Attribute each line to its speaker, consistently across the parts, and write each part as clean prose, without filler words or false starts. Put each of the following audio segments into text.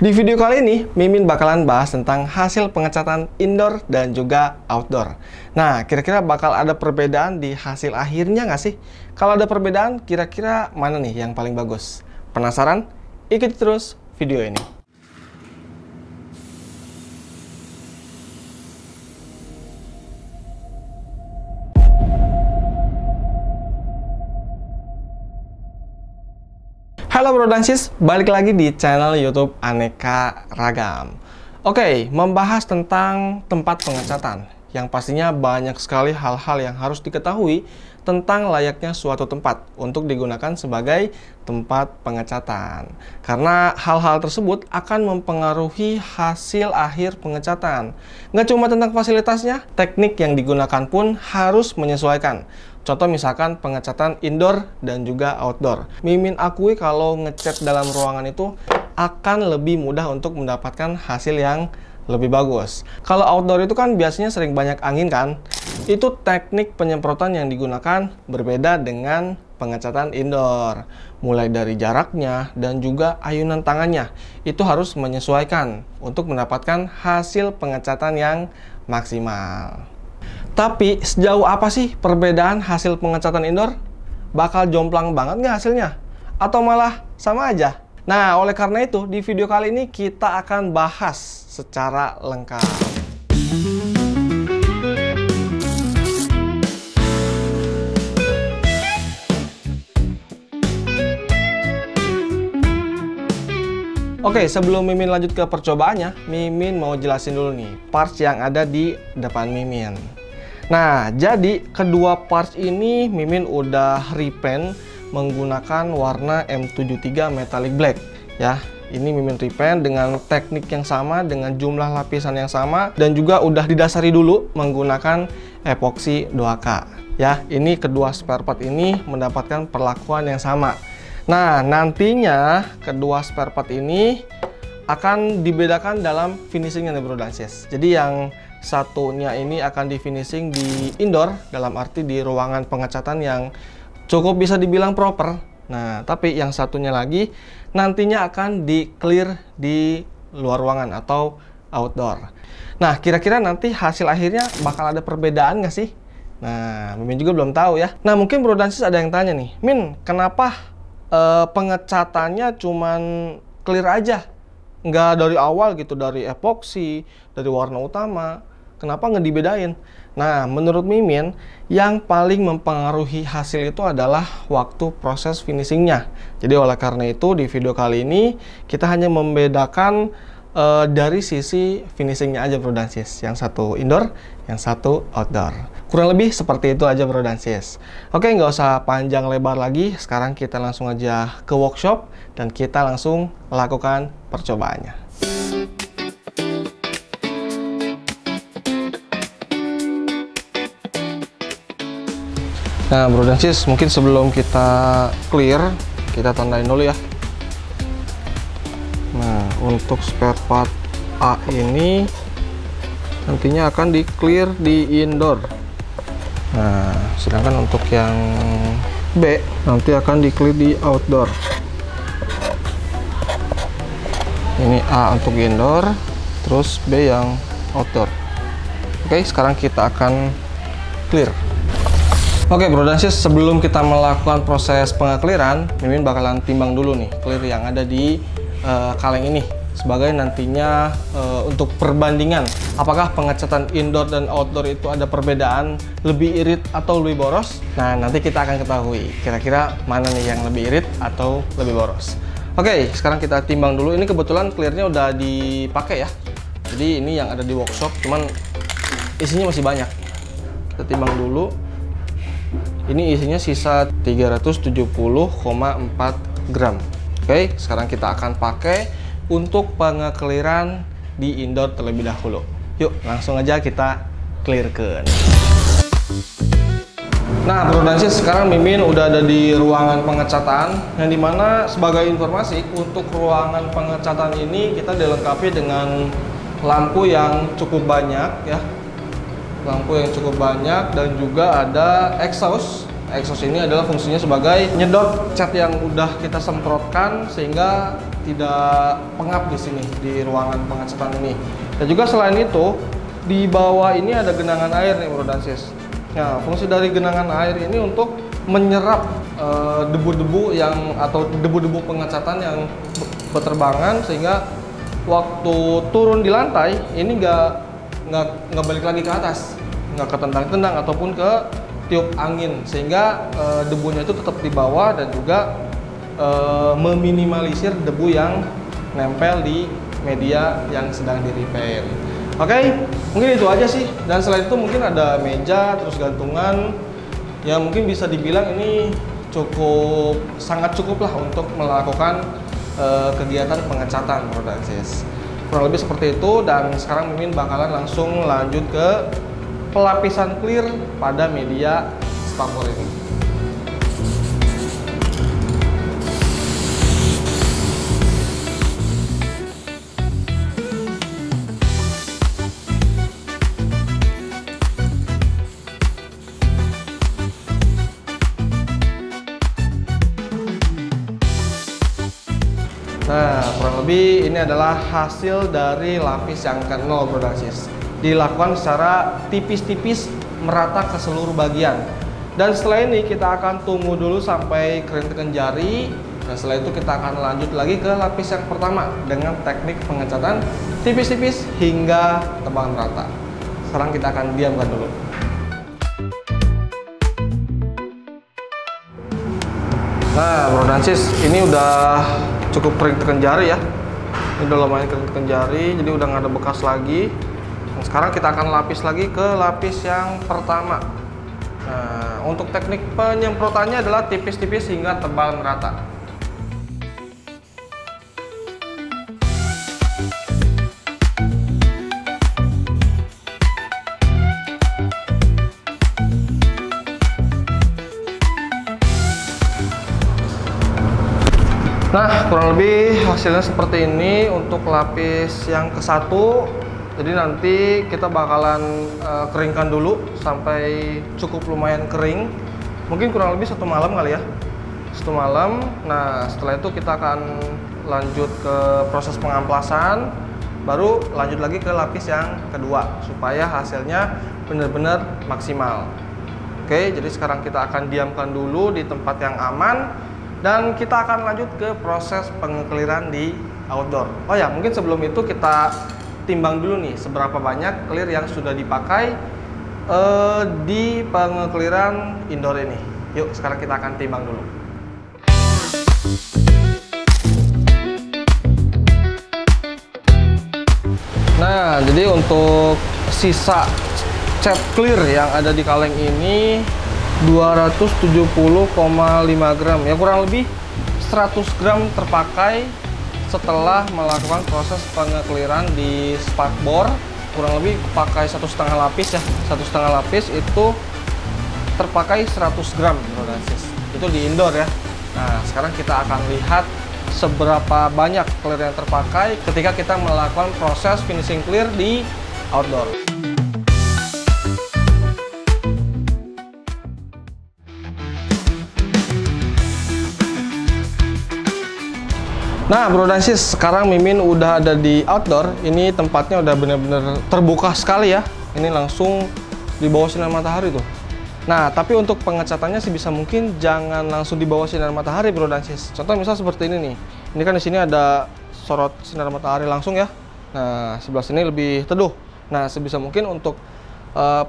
Speaker 1: Di video kali ini, Mimin bakalan bahas tentang hasil pengecatan indoor dan juga outdoor. Nah, kira-kira bakal ada perbedaan di hasil akhirnya nggak sih? Kalau ada perbedaan, kira-kira mana nih yang paling bagus? Penasaran? Ikuti terus video ini. Halo bro dan sis, balik lagi di channel YouTube Aneka Ragam. Oke, membahas tentang tempat pengecatan, yang pastinya banyak sekali hal-hal yang harus diketahui tentang layaknya suatu tempat untuk digunakan sebagai tempat pengecatan. Karena hal-hal tersebut akan mempengaruhi hasil akhir pengecatan. Nggak cuma tentang fasilitasnya, teknik yang digunakan pun harus menyesuaikan. Contoh misalkan pengecatan indoor dan juga outdoor. Mimin akui kalau ngecat dalam ruangan itu akan lebih mudah untuk mendapatkan hasil yang lebih bagus. Kalau outdoor itu kan biasanya sering banyak angin kan. Itu teknik penyemprotan yang digunakan berbeda dengan pengecatan indoor. Mulai dari jaraknya dan juga ayunan tangannya. Itu harus menyesuaikan untuk mendapatkan hasil pengecatan yang maksimal. Tapi sejauh apa sih perbedaan hasil pengecatan indoor? Bakal jomplang banget nggak hasilnya? Atau malah sama aja? Nah, oleh karena itu, di video kali ini kita akan bahas secara lengkap. Oke, sebelum Mimin lanjut ke percobaannya, Mimin mau jelasin dulu nih parts yang ada di depan Mimin. Nah, jadi kedua parts ini Mimin udah repaint menggunakan warna M73 Metallic Black ya. Ini Mimin repaint dengan teknik yang sama, dengan jumlah lapisan yang sama, dan juga udah didasari dulu menggunakan epoxy 2K ya. Ini kedua spare part ini mendapatkan perlakuan yang sama. Nah, nantinya kedua spare part ini akan dibedakan dalam finishingnya nih bro dan sis. Jadi yang satunya ini akan di finishing di indoor, dalam arti di ruangan pengecatan yang cukup bisa dibilang proper. Nah, tapi yang satunya lagi nantinya akan di clear di luar ruangan atau outdoor. Nah, kira-kira nanti hasil akhirnya bakal ada perbedaan nggak sih? Nah, Mimin juga belum tahu ya. Nah, mungkin bro dan sis ada yang tanya nih, Min, kenapa pengecatannya cuman clear aja? Nggak dari awal gitu, dari epoxy, dari warna utama, kenapa nggak dibedain? Nah, menurut Mimin, yang paling mempengaruhi hasil itu adalah waktu proses finishingnya. Jadi oleh karena itu, di video kali ini, kita hanya membedakan dari sisi finishingnya aja bro dan sis. Yang satu indoor, yang satu outdoor. Kurang lebih seperti itu aja bro dan sis. Oke, nggak usah panjang lebar lagi. Sekarang kita langsung aja ke workshop dan kita langsung lakukan percobaannya. Nah bro dan sis, mungkin sebelum kita clear, kita tandain dulu ya. Nah, untuk spare part A ini nantinya akan di clear di indoor. Nah, sedangkan untuk yang B nanti akan di clear di outdoor. Ini A untuk indoor, terus B yang outdoor. Oke, sekarang kita akan clear. Oke bro dan sis, sebelum kita melakukan proses pengekliran, Mimin bakalan timbang dulu nih clear yang ada di kaleng ini sebagai nantinya untuk perbandingan apakah pengecatan indoor dan outdoor itu ada perbedaan lebih irit atau lebih boros. Nah, nanti kita akan ketahui kira-kira mana nih yang lebih irit atau lebih boros. Oke, sekarang kita timbang dulu. Ini kebetulan clearnya udah dipakai ya, jadi ini yang ada di workshop, cuman isinya masih banyak. Kita timbang dulu. Ini isinya sisa 370,4 gram. Oke, sekarang kita akan pakai untuk pengekliran di indoor terlebih dahulu. Yuk, langsung aja kita clearkan. Nah, bro dan sis, sekarang Mimin udah ada di ruangan pengecatan, yang dimana sebagai informasi untuk ruangan pengecatan ini kita dilengkapi dengan lampu yang cukup banyak ya. Lampu yang cukup banyak dan juga ada exhaust exhaust ini adalah fungsinya sebagai nyedot cat yang udah kita semprotkan sehingga tidak pengap di sini di ruangan pengecatan ini. Dan juga selain itu di bawah ini ada genangan air nih Bro dan Sis. Nah, fungsi dari genangan air ini untuk menyerap debu-debu atau debu-debu pengecatan yang berterbangan sehingga waktu turun di lantai ini nggak balik lagi ke atas, nggak ketendang-tendang ataupun ke tiup angin, sehingga debunya itu tetap di bawah dan juga meminimalisir debu yang nempel di media yang sedang di repair. Oke, mungkin itu aja sih. Dan selain itu mungkin ada meja terus gantungan yang mungkin bisa dibilang ini sangat cukup lah untuk melakukan kegiatan pengecatan Bro dan Sis. Kurang lebih seperti itu, dan sekarang Mimin bakalan langsung lanjut ke pelapisan clear pada media spakbor ini. Nah, kurang lebih ini adalah hasil dari lapis yang ke-0 Bro dan Sis. Dilakukan secara tipis-tipis merata ke seluruh bagian. Dan setelah ini kita akan tunggu dulu sampai kering tekan jari. Dan setelah itu kita akan lanjut lagi ke lapis yang pertama dengan teknik pengecatan tipis-tipis hingga tebal merata. Sekarang kita akan diamkan dulu. Nah, Bro dan Sis, ini udah cukup kering tekan jari ya. Ini udah lumayan kering tekan jari, jadi udah nggak ada bekas lagi. Dan sekarang kita akan lapis lagi ke lapis yang pertama. Nah, untuk teknik penyemprotannya adalah tipis-tipis hingga tebal merata. Nah, kurang lebih hasilnya seperti ini untuk lapis yang ke-1. Jadi nanti kita bakalan keringkan dulu sampai cukup lumayan kering. Mungkin kurang lebih 1 malam kali ya. 1 malam. Nah, setelah itu kita akan lanjut ke proses pengamplasan. Baru lanjut lagi ke lapis yang kedua supaya hasilnya benar-benar maksimal. Oke, jadi sekarang kita akan diamkan dulu di tempat yang aman. Dan kita akan lanjut ke proses pengekliran di outdoor. Oh ya, mungkin sebelum itu kita timbang dulu nih seberapa banyak clear yang sudah dipakai di pengekliran indoor ini. Yuk, sekarang kita akan timbang dulu. Nah, jadi untuk sisa cat clear yang ada di kaleng ini 270,5 gram, ya kurang lebih 100 gram terpakai setelah melakukan proses pengekliran di spakbor. Kurang lebih pakai 1,5 lapis ya, 1,5 lapis itu terpakai 100 gram Bro dan Sis. Itu di indoor ya. Nah, sekarang kita akan lihat seberapa banyak clear yang terpakai ketika kita melakukan proses finishing clear di outdoor. Nah, Bro dan Sis, sekarang Mimin udah ada di outdoor. Ini tempatnya udah bener-bener terbuka sekali ya. Ini langsung di bawah sinar matahari tuh. Nah, tapi untuk pengecatannya sih bisa mungkin jangan langsung di bawah sinar matahari Bro dan Sis. Contoh misal seperti ini nih. Ini kan di sini ada sorot sinar matahari langsung ya. Nah, sebelah sini lebih teduh. Nah, sebisa mungkin untuk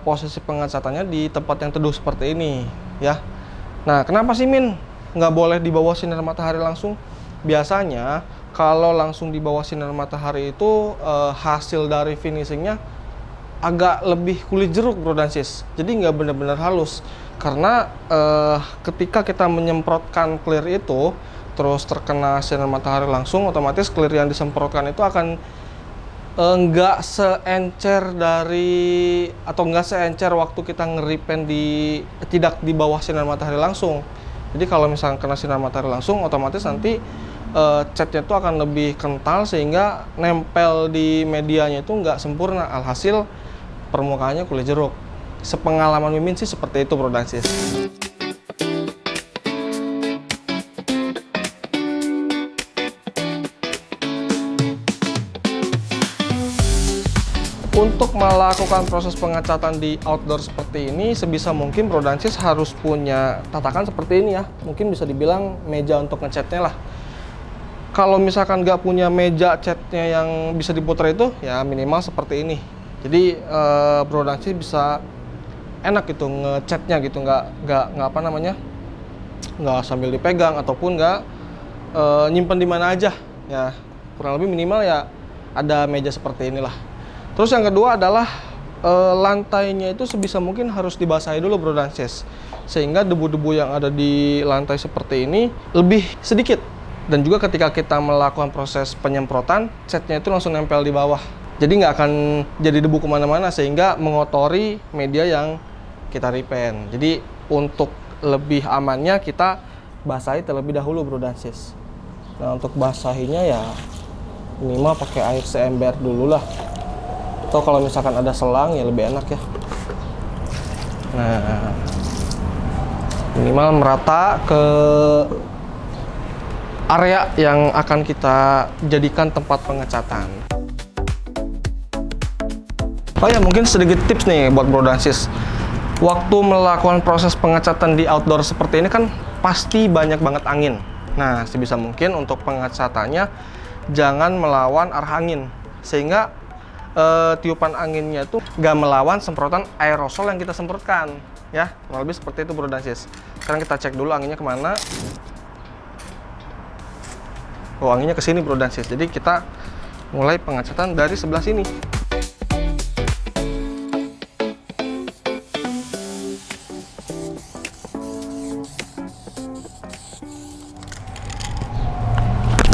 Speaker 1: posisi pengecatannya di tempat yang teduh seperti ini ya. Nah, kenapa sih Min nggak boleh di bawah sinar matahari langsung? Biasanya kalau langsung di bawah sinar matahari itu hasil dari finishingnya agak lebih kulit jeruk Bro dan Sis. Jadi nggak benar-benar halus. Karena ketika kita menyemprotkan clear itu terus terkena sinar matahari langsung, otomatis clear yang disemprotkan itu akan nggak seencer dari atau nggak seencer waktu kita ngeripen tidak di bawah sinar matahari langsung. Jadi kalau misalnya kena sinar matahari langsung, otomatis nanti catnya itu akan lebih kental sehingga nempel di medianya itu nggak sempurna. Alhasil permukaannya kulit jeruk. Sepengalaman Mimin sih seperti itu Bro dan Sis. Untuk melakukan proses pengecatan di outdoor seperti ini, sebisa mungkin Bro dan Sis harus punya tatakan seperti ini ya. Mungkin bisa dibilang meja untuk ngecatnya lah. Kalau misalkan nggak punya meja catnya yang bisa diputar itu, ya minimal seperti ini. Jadi Bro dan Sis bisa enak gitu ngecatnya gitu, nggak apa namanya, nggak sambil dipegang ataupun nggak nyimpen di mana aja. Ya kurang lebih minimal ya ada meja seperti inilah. Terus yang kedua adalah lantainya itu sebisa mungkin harus dibasahi dulu Bro dan Sis, sehingga debu-debu yang ada di lantai seperti ini lebih sedikit. Dan juga ketika kita melakukan proses penyemprotan, catnya itu langsung nempel di bawah. Jadi nggak akan jadi debu kemana-mana sehingga mengotori media yang kita repaint. Jadi untuk lebih amannya kita basahi terlebih dahulu Bro dan Sis. Nah untuk basahinya ya minimal pakai air seember dulu lah. Atau kalau misalkan ada selang ya lebih enak ya. Nah, minimal merata ke area yang akan kita jadikan tempat pengecatan. Oh ya, mungkin sedikit tips nih buat Bro dan Sis. Waktu melakukan proses pengecatan di outdoor seperti ini kan pasti banyak banget angin. Nah, sebisa mungkin untuk pengecatannya jangan melawan arah angin, sehingga tiupan anginnya itu gak melawan semprotan aerosol yang kita semprotkan ya. Kurang lebih seperti itu Bro dan Sis. Sekarang kita cek dulu anginnya kemana. Oh, anginnya ke sini Bro dan Sis. Jadi kita mulai pengecatan dari sebelah sini.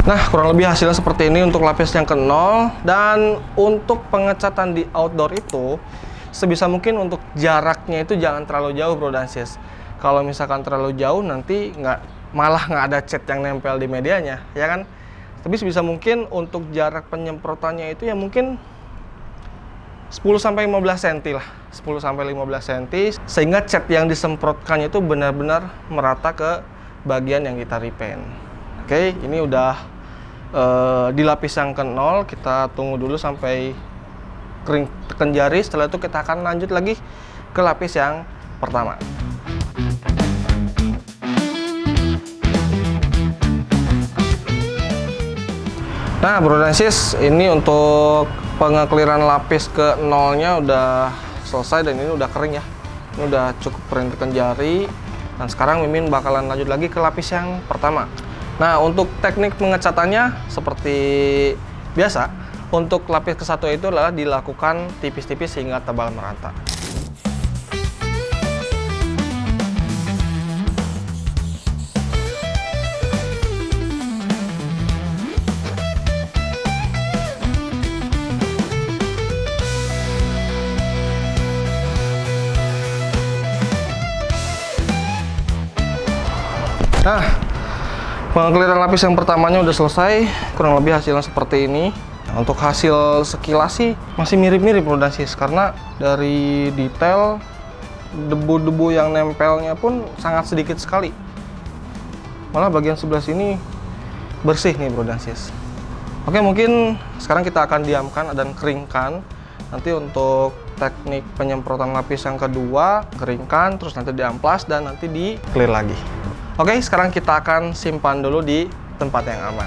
Speaker 1: Nah, kurang lebih hasilnya seperti ini untuk lapis yang ke-0. Dan untuk pengecatan di outdoor itu sebisa mungkin untuk jaraknya itu jangan terlalu jauh Bro dan Sis. Kalau misalkan terlalu jauh nanti malah nggak ada cat yang nempel di medianya, ya kan? Tapi sebisa mungkin untuk jarak penyemprotannya itu ya mungkin 10-15 cm lah, 10-15 cm, sehingga cat yang disemprotkannya itu benar-benar merata ke bagian yang kita repaint. Oke, ini udah di lapis yang ke-0. Kita tunggu dulu sampai kering tekan jari. Setelah itu kita akan lanjut lagi ke lapis yang pertama. Nah Bro dan Sis, ini untuk pengekliran lapis ke-0-nya udah selesai dan ini udah kering ya. Ini udah cukup kering tekan jari. Dan sekarang Mimin bakalan lanjut lagi ke lapis yang pertama. Nah, untuk teknik pengecatannya seperti biasa, untuk lapis ke-1 itu adalah dilakukan tipis-tipis hingga tebal merata. Nah, pengekliran lapis yang pertamanya udah selesai, kurang lebih hasilnya seperti ini. Nah, untuk hasil sekilas sih masih mirip-mirip Bro dan Sis, karena dari detail debu-debu yang nempelnya pun sangat sedikit sekali. Malah bagian sebelah sini bersih nih Bro dan Sis. Oke, mungkin sekarang kita akan diamkan dan keringkan. Nanti untuk teknik penyemprotan lapis yang kedua, keringkan, terus nanti diamplas dan nanti di clear lagi. Oke, sekarang kita akan simpan dulu di tempat yang aman.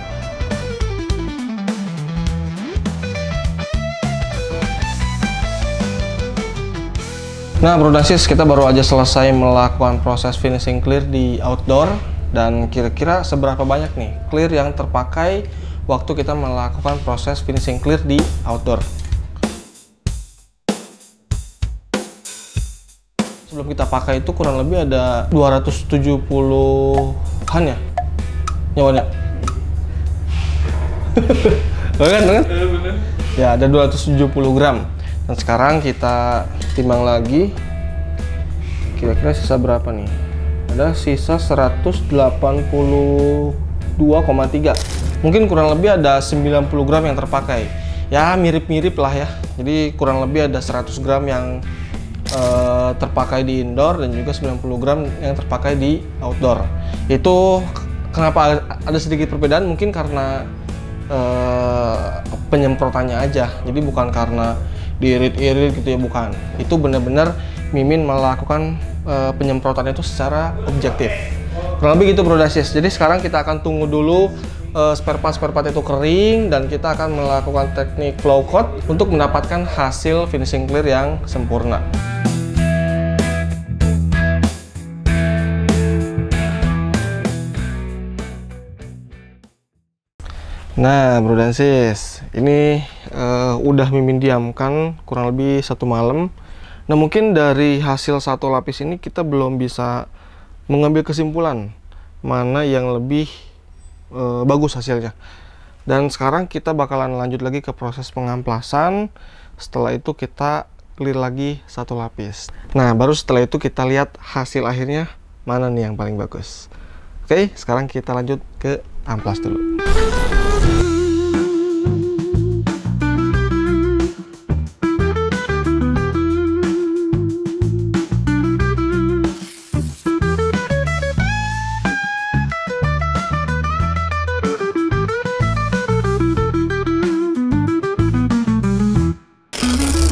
Speaker 1: Nah Bro dan Sis, kita baru aja selesai melakukan proses finishing clear di outdoor. Dan kira-kira seberapa banyak nih clear yang terpakai waktu kita melakukan proses finishing clear di outdoor. Sebelum kita pakai itu kurang lebih ada 270-an ya nyawanya. Bener? Ya, ada 270 gram. Dan sekarang kita timbang lagi. Kira-kira sisa berapa nih? Ada sisa 182,3. Mungkin kurang lebih ada 90 gram yang terpakai. Ya, mirip-mirip lah ya. Jadi kurang lebih ada 100 gram yang terpakai di indoor dan juga 90 gram yang terpakai di outdoor. Itu kenapa ada sedikit perbedaan, mungkin karena penyemprotannya aja. Jadi bukan karena diirit-irit gitu ya, bukan. Itu benar-benar Mimin melakukan penyemprotan itu secara objektif. Kurang lebih gitu Bro dan Sis. Jadi sekarang kita akan tunggu dulu spare part itu kering, dan kita akan melakukan teknik flow coat untuk mendapatkan hasil finishing clear yang sempurna. Nah Bro dan Sis, ini udah Mimin diamkan kurang lebih 1 malam. Nah mungkin dari hasil 1 lapis ini kita belum bisa mengambil kesimpulan mana yang lebih bagus hasilnya. Dan sekarang kita bakalan lanjut lagi ke proses pengamplasan. Setelah itu kita clear lagi 1 lapis. Nah baru setelah itu kita lihat hasil akhirnya mana nih yang paling bagus. Oke, sekarang kita lanjut ke amplas dulu.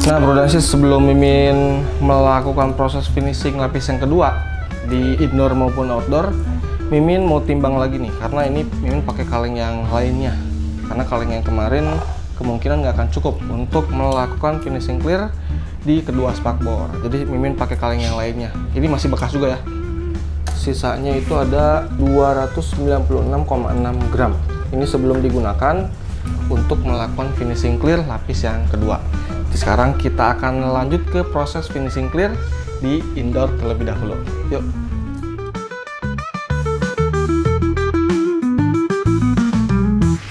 Speaker 1: Nah Bro dan Sis, sebelum Mimin melakukan proses finishing lapis yang kedua di indoor maupun outdoor, Mimin mau timbang lagi nih, karena ini Mimin pakai kaleng yang lainnya. Karena kaleng yang kemarin kemungkinan nggak akan cukup untuk melakukan finishing clear di kedua spakbor. Jadi Mimin pakai kaleng yang lainnya. Ini masih bekas juga ya. Sisanya itu ada 296,6 gram. Ini sebelum digunakan untuk melakukan finishing clear lapis yang kedua. Sekarang kita akan lanjut ke proses finishing clear di indoor terlebih dahulu. Yuk.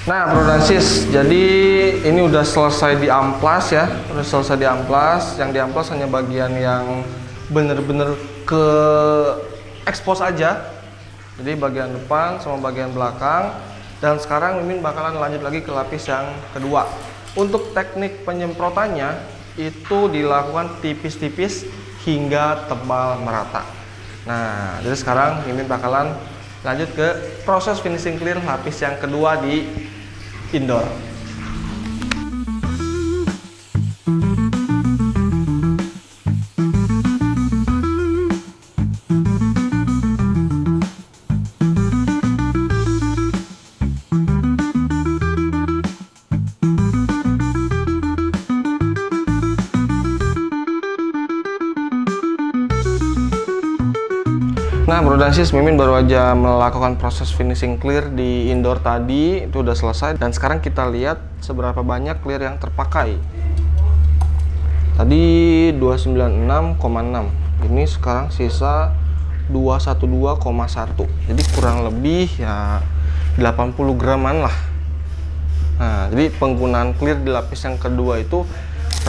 Speaker 1: Nah Bro dan Sis, jadi ini udah selesai di amplas ya. Udah selesai di amplas. Yang di amplas hanya bagian yang bener-bener ke expose aja. Jadi bagian depan sama bagian belakang. Dan sekarang Mimin bakalan lanjut lagi ke lapis yang kedua. Untuk teknik penyemprotannya itu dilakukan tipis-tipis hingga tebal merata. Nah, jadi sekarang Mimin bakalan lanjut ke proses finishing clear lapis yang kedua di indoor. Nah Bro dan Sis, Mimin baru aja melakukan proses finishing clear di indoor tadi, itu udah selesai. Dan sekarang kita lihat seberapa banyak clear yang terpakai. Tadi 296,6, ini sekarang sisa 212,1. Jadi kurang lebih ya 80 graman lah. Nah, jadi penggunaan clear di lapis yang kedua itu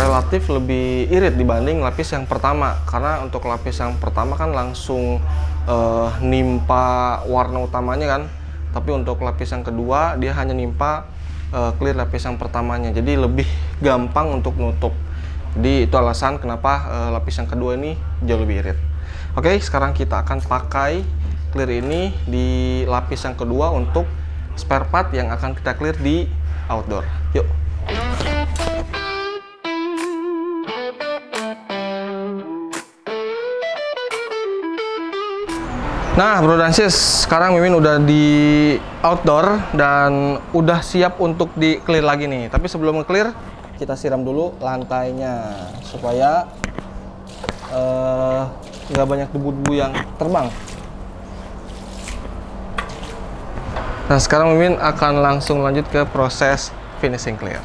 Speaker 1: relatif lebih irit dibanding lapis yang pertama, karena untuk lapis yang pertama kan langsung nimpa warna utamanya kan, tapi untuk lapis yang kedua dia hanya nimpa clear lapis yang pertamanya, jadi lebih gampang untuk nutup. Jadi itu alasan kenapa lapis yang kedua ini jauh lebih irit. Oke, sekarang kita akan pakai clear ini di lapis yang kedua untuk spare part yang akan kita clear di outdoor. Yuk. Nah Bro dan Sis, sekarang Mimin udah di outdoor dan udah siap untuk di clear lagi nih. Tapi sebelum nge-clear, kita siram dulu lantainya supaya nggak banyak debu-debu yang terbang. Nah sekarang Mimin akan langsung lanjut ke proses finishing clear.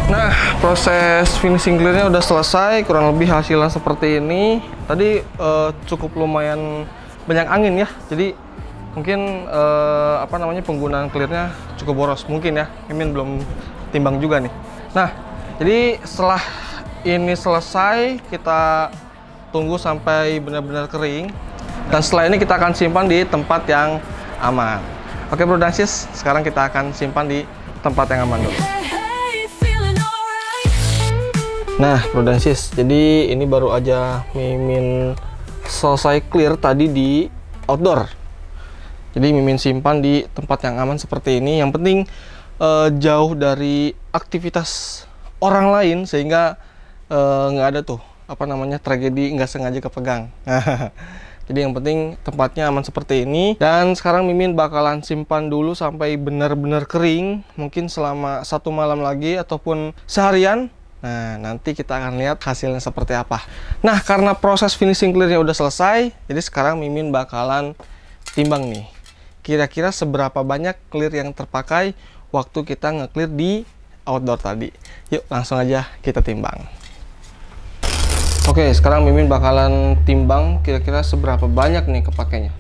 Speaker 1: Nah, proses finishing clearnya udah selesai, kurang lebih hasilnya seperti ini. Tadi cukup lumayan banyak angin ya, jadi mungkin penggunaan clearnya cukup boros mungkin ya. Mimin belum timbang juga nih. Nah, jadi setelah ini selesai, kita tunggu sampai benar-benar kering, dan setelah ini kita akan simpan di tempat yang aman. Oke Bro dan Sis, sekarang kita akan simpan di tempat yang aman dulu. Nah, Bro dan Sis, jadi ini baru aja Mimin selesai clear tadi di outdoor. Jadi Mimin simpan di tempat yang aman seperti ini. Yang penting jauh dari aktivitas orang lain, sehingga nggak ada tuh apa namanya tragedi nggak sengaja kepegang. Jadi yang penting tempatnya aman seperti ini. Dan sekarang Mimin bakalan simpan dulu sampai benar-benar kering, mungkin selama 1 malam lagi ataupun seharian. Nah, nanti kita akan lihat hasilnya seperti apa. Nah, karena proses finishing clearnya udah selesai, jadi sekarang Mimin bakalan timbang nih, kira-kira seberapa banyak clear yang terpakai waktu kita nge-clear di outdoor tadi. Yuk, langsung aja kita timbang. Oke, sekarang Mimin bakalan timbang kira-kira seberapa banyak nih kepakainya.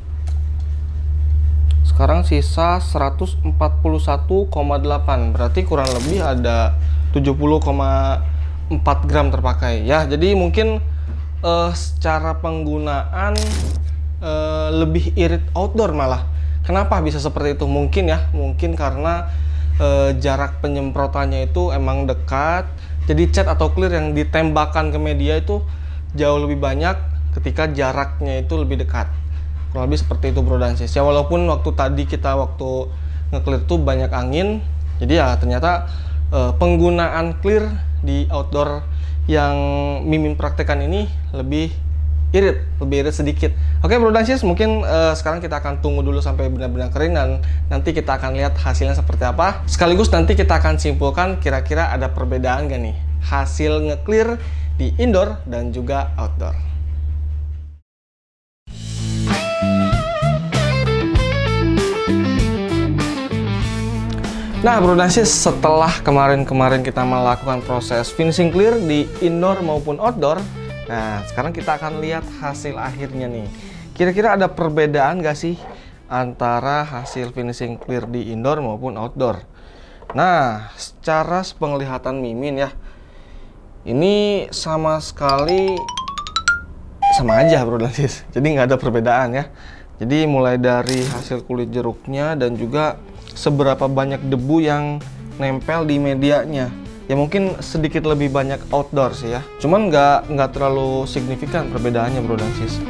Speaker 1: Sekarang sisa 141,8, berarti kurang lebih ada 70,4 gram terpakai ya. Jadi mungkin secara penggunaan lebih irit outdoor malah. Kenapa bisa seperti itu? Mungkin ya, mungkin karena jarak penyemprotannya itu emang dekat. Jadi cat atau clear yang ditembakkan ke media itu jauh lebih banyak ketika jaraknya itu lebih dekat. Kurang lebih seperti itu, Bro dan Sis. Ya, walaupun waktu tadi kita nge-clear tuh banyak angin, jadi ya ternyata penggunaan clear di outdoor yang Mimin praktekkan ini lebih irit sedikit. Oke, Bro dan Sis, mungkin sekarang kita akan tunggu dulu sampai benar-benar kering dan nanti kita akan lihat hasilnya seperti apa. Sekaligus nanti kita akan simpulkan kira-kira ada perbedaan gak nih hasil nge-clear di indoor dan juga outdoor. Nah, Bro dan Sis, setelah kemarin kita melakukan proses finishing clear di indoor maupun outdoor, nah sekarang kita akan lihat hasil akhirnya nih. Kira-kira ada perbedaan gak sih antara hasil finishing clear di indoor maupun outdoor? Nah, secara penglihatan Mimin ya, ini sama sekali sama aja, Bro dan Sis. Jadi nggak ada perbedaan ya. Jadi mulai dari hasil kulit jeruknya dan juga seberapa banyak debu yang nempel di medianya. Ya mungkin sedikit lebih banyak outdoor sih ya. Cuman nggak terlalu signifikan perbedaannya, Bro dan Sis.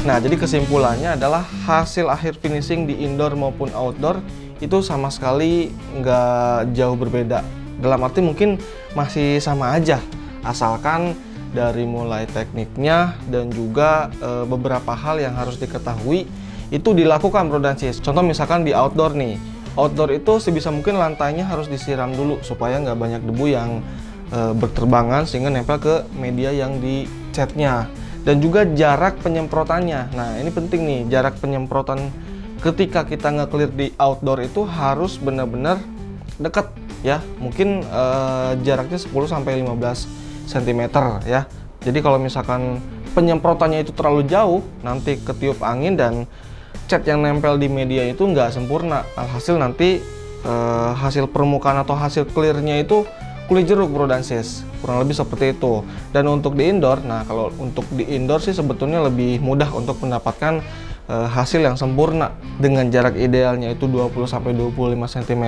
Speaker 1: Nah, jadi kesimpulannya adalah hasil akhir finishing di indoor maupun outdoor itu sama sekali nggak jauh berbeda. Dalam arti mungkin masih sama aja, asalkan dari mulai tekniknya dan juga beberapa hal yang harus diketahui itu dilakukan, Bro dan Sis. Contoh misalkan di outdoor nih, outdoor itu sebisa mungkin lantainya harus disiram dulu supaya nggak banyak debu yang berterbangan sehingga nempel ke media yang dicatnya. Dan juga jarak penyemprotannya. Nah, ini penting nih, jarak penyemprotan ketika kita nge-clear di outdoor itu harus benar-benar dekat ya. Mungkin jaraknya 10-15 cm ya. Jadi kalau misalkan penyemprotannya itu terlalu jauh, nanti ketiup angin dan cat yang nempel di media itu nggak sempurna. Alhasil nanti hasil permukaan atau hasil clearnya itu kulit jeruk, Bro dan Sis. Kurang lebih seperti itu. Dan untuk di indoor, nah kalau untuk di indoor sih sebetulnya lebih mudah untuk mendapatkan hasil yang sempurna dengan jarak idealnya itu 20-25 cm.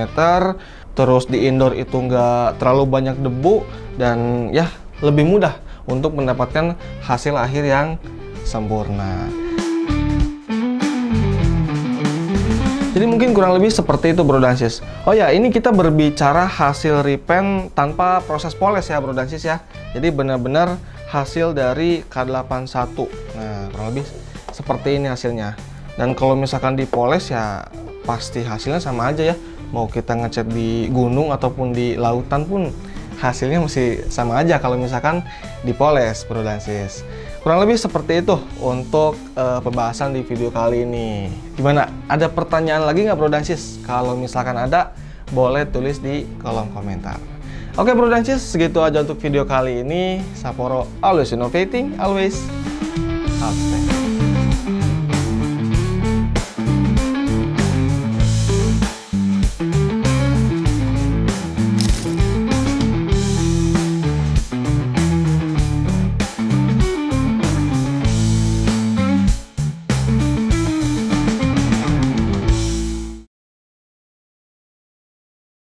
Speaker 1: Terus di indoor itu nggak terlalu banyak debu dan ya lebih mudah untuk mendapatkan hasil akhir yang sempurna. Jadi mungkin kurang lebih seperti itu, Bro dan Sis. Oh ya, ini kita berbicara hasil repaint tanpa proses poles ya, Bro dan Sis ya. Jadi benar-benar hasil dari K81. Nah, kurang lebih seperti ini hasilnya. Dan kalau misalkan dipoles ya pasti hasilnya sama aja ya. Mau kita ngecat di gunung ataupun di lautan pun hasilnya masih sama aja kalau misalkan dipoles, Bro dan Sis. Kurang lebih seperti itu untuk pembahasan di video kali ini. Gimana? Ada pertanyaan lagi nggak, Bro dan Sis? Kalau misalkan ada, boleh tulis di kolom komentar. Oke, Bro dan Sis, segitu aja untuk video kali ini. Sapporo, always innovating, always upstanding.